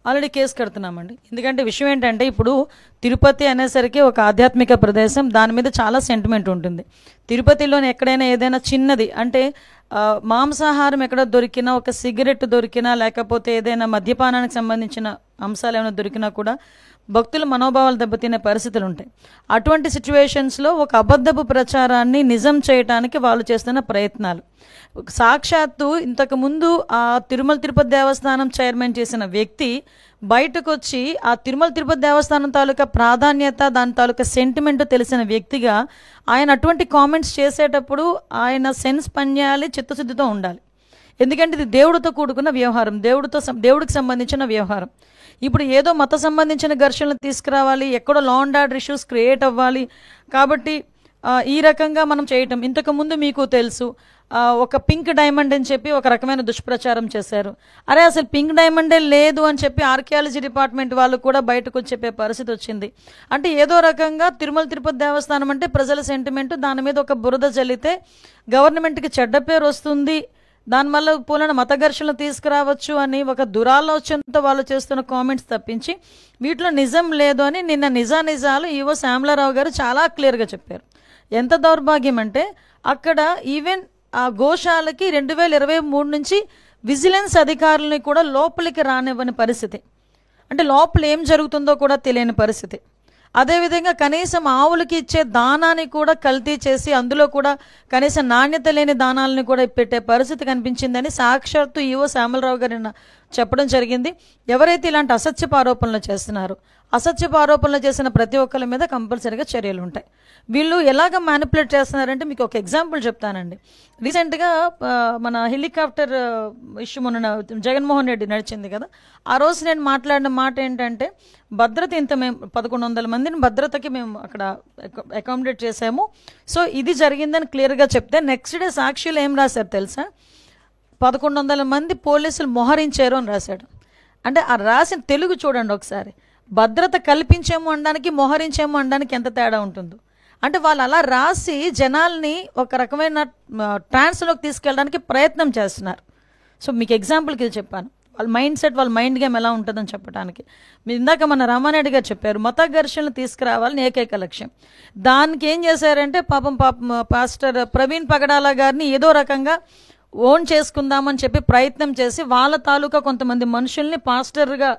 Already case కడుతున్నామండి. ఎందుకంటే విషయం ఏంటంటే ఇప్పుడు తిరుపతి అనేసరికి ఒక ఆధ్యాత్మిక ప్రదేశం, దాని మీద చాలా సెంటిమెంట్ ఉంటుంది. తిరుపతిలోని ఎక్కడైనా ఏదైనా చిన్నది అంటే మాంసాహారం ఎక్కడ దొరికినా, ఒక సిగరెట్ దొరికినా, లేకపోతే ఏదైనా మద్యపానానికి సంబంధించిన అంశాలు ఏమైనా దొరికినా కూడా భక్తుల మనోభావాలు దెబ్బతినే పరిస్థితులు ఉంటాయి. అటువంటి సిచ్యువేషన్స్లో ఒక అబద్ధపు ప్రచారాన్ని నిజం చేయడానికి వాళ్ళు చేస్తున్న ప్రయత్నాలు, సాక్షాత్తు ఇంతకుముందు ఆ తిరుమల తిరుపతి దేవస్థానం చైర్మన్ చేసిన వ్యక్తి బయటకు వచ్చి ఆ తిరుమల తిరుపతి దేవస్థానం తాలూకా ప్రాధాన్యత, దాని తాలూకా సెంటిమెంట్ తెలిసిన వ్యక్తిగా ఆయన అటువంటి కామెంట్స్ చేసేటప్పుడు ఆయన సెన్స్ పనిచేయాలి, చిత్తశుద్ధితో ఉండాలి. ఎందుకంటే ఇది దేవుడితో కూడుకున్న వ్యవహారం, దేవుడికి సంబంధించిన వ్యవహారం. ఇప్పుడు ఏదో మత సంబంధించిన ఘర్షణలు తీసుకురావాలి, ఎక్కడో law and order issues create అవ్వాలి, కాబట్టి ఈ రకంగా మనం చేయటం. ఇంతకుముందు మీకు తెలుసు ఒక పింక్ డైమండ్ అని చెప్పి ఒక రకమైన దుష్ప్రచారం చేశారు. అరే అసలు పింక్ డైమండే లేదు అని చెప్పి ఆర్కియాలజీ డిపార్ట్మెంట్ వాళ్ళు కూడా బయటకు వచ్చి చెప్పే పరిస్థితి వచ్చింది. అంటే ఏదో రకంగా తిరుమల తిరుపతి దేవస్థానం అంటే ప్రజల సెంటిమెంటు, దాని మీద ఒక బురద జల్లితే గవర్నమెంట్కి చెడ్డ పేరు వస్తుంది, దానివల్ల పూలన మత ఘర్షణలు తీసుకురావచ్చు అని ఒక దురాలోచనతో వాళ్ళు చేస్తున్న కామెంట్స్ తప్పించి వీటిలో నిజం లేదు అని నిన్న నిజాలు ఈవో శ్యామలారావు గారు చాలా క్లియర్గా చెప్పారు. ఎంత దౌర్భాగ్యం అంటే అక్కడ ఈవెన్ ఆ గోశాలకి 2023 నుంచి విజిలెన్స్ అధికారులని కూడా లోపలికి రానివ్వని పరిస్థితి, అంటే లోపల ఏం జరుగుతుందో కూడా తెలియని పరిస్థితి. అదేవిధంగా కనీసం ఆవులకి ఇచ్చే దానాన్ని కూడా కల్తీ చేసి అందులో కూడా కనీసం నాణ్యత లేని దానాలని కూడా పెట్టే పరిస్థితి కనిపించిందని సాక్షాత్తు ఈవో శ్యామలరావు గారు చెప్పడం జరిగింది. ఎవరైతే ఇలాంటి అసత్యపు ఆరోపణలు చేస్తున్నారో, అసత్యపు ఆరోపణలు చేసిన ప్రతి ఒక్కరి మీద కంపల్సరీగా చర్యలు ఉంటాయి. వీళ్ళు ఎలాగ మ్యానిపులేట్ చేస్తున్నారంటే మీకు ఒక ఎగ్జాంపుల్ చెప్తానండి. రీసెంట్గా మన హెలికాప్టర్ ఇష్యూ మొన్న జగన్మోహన్ రెడ్డి నడిచింది కదా, ఆ రోజు నేను మాట్లాడిన మాట ఏంటంటే భద్రత ఇంత మేము 1100 మందిని భద్రతకి మేము అక్కడ అకామిడేట్ చేసాము, సో ఇది జరిగిందని క్లియర్గా చెప్తే నెక్స్ట్ డే సాక్షిలో ఏం రాశారు తెలుసా, 1100 మంది పోలీసులు మోహరించారు అని రాశాడు. అంటే ఆ రాసిన తెలుగు చూడండి ఒకసారి, భద్రత కల్పించేమో అనడానికి మోహరించేమో అనడానికి ఎంత తేడా ఉంటుందో. అంటే వాళ్ళు అలా రాసి జనాల్ని ఒక రకమైన ట్రాన్స్లోకి తీసుకెళ్ళడానికి ప్రయత్నం చేస్తున్నారు. సో మీకు ఎగ్జాంపుల్కి ఇది చెప్పాను, వాళ్ళ మైండ్ సెట్, వాళ్ళ మైండ్ గేమ్ ఎలా ఉంటుందని చెప్పడానికి. మీరు ఇందాక మన రామారెడ్డి గారు చెప్పారు మత ఘర్షణలు తీసుకురావాలని ఏకైక లక్ష్యం. దానికి ఏం చేశారంటే పాపం పాస్టర్ ప్రవీణ్ పగడాల గారిని ఏదో రకంగా ఓన్ చేసుకుందామని చెప్పి ప్రయత్నం చేసి వాళ్ళ తాలూకా కొంతమంది మనుషుల్ని పాస్టర్గా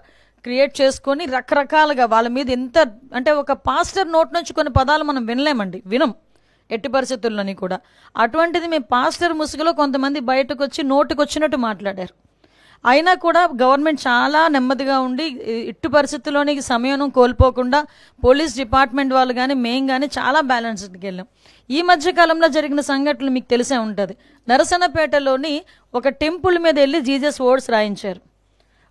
క్రియేట్ చేసుకొని రకరకాలుగా వాళ్ళ మీద ఎంత అంటే ఒక పాస్టర్ నోట్ నుంచి కొన్ని పదాలు మనం వినం ఎట్టి పరిస్థితుల్లోని కూడా. అటువంటిది మేము పాస్టర్ ముసుగులో కొంతమంది బయటకు వచ్చి నోటుకు వచ్చినట్టు మాట్లాడారు. అయినా కూడా గవర్నమెంట్ చాలా నెమ్మదిగా ఉండి ఇట్టి పరిస్థితుల్లోని సమయం కోల్పోకుండా పోలీస్ డిపార్ట్మెంట్ వాళ్ళు కానీ మేము కానీ చాలా బ్యాలెన్స్డ్కి వెళ్ళాం. ఈ మధ్య కాలంలో జరిగిన సంఘటనలు మీకు తెలిసే ఉంటుంది. నరసన్నపేటలోని ఒక టెంపుల్ మీద వెళ్ళి జీసస్ వర్డ్స్ రాయించారు,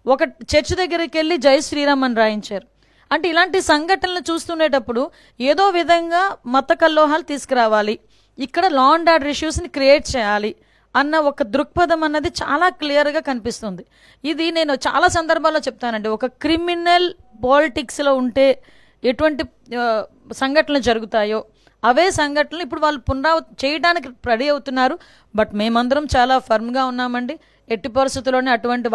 ఒక చర్చ్ దగ్గరికి వెళ్ళి జై శ్రీరామ్ అని రాయించారు. అంటే ఇలాంటి సంఘటనలు చూస్తుండేటప్పుడు ఏదో విధంగా మత కల్లోహాలు తీసుకురావాలి, ఇక్కడ లా అండ్ ఆర్డర్ ఇష్యూస్ని క్రియేట్ చేయాలి అన్న ఒక దృక్పథం అన్నది చాలా క్లియర్గా కనిపిస్తుంది. ఇది నేను చాలా సందర్భాల్లో చెప్తానండి, ఒక క్రిమినల్ పాలిటిక్స్లో ఉంటే ఎటువంటి సంఘటనలు జరుగుతాయో అవే సంఘటనలు ఇప్పుడు వాళ్ళు చేయడానికి రెడీ అవుతున్నారు. బట్ మేమందరం చాలా ఫర్మ్గా ఉన్నామండి. ఎట్టి పరిస్థితుల్లోనే అటువంటి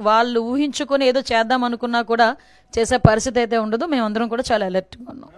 వాళ్ళు ఊహించుకొని ఏదో చేద్దాం అనుకున్నా కూడా చేసే పరిస్థితి అయితే ఉండదు. మేమందరం కూడా చాలా అలర్ట్గా ఉన్నాం.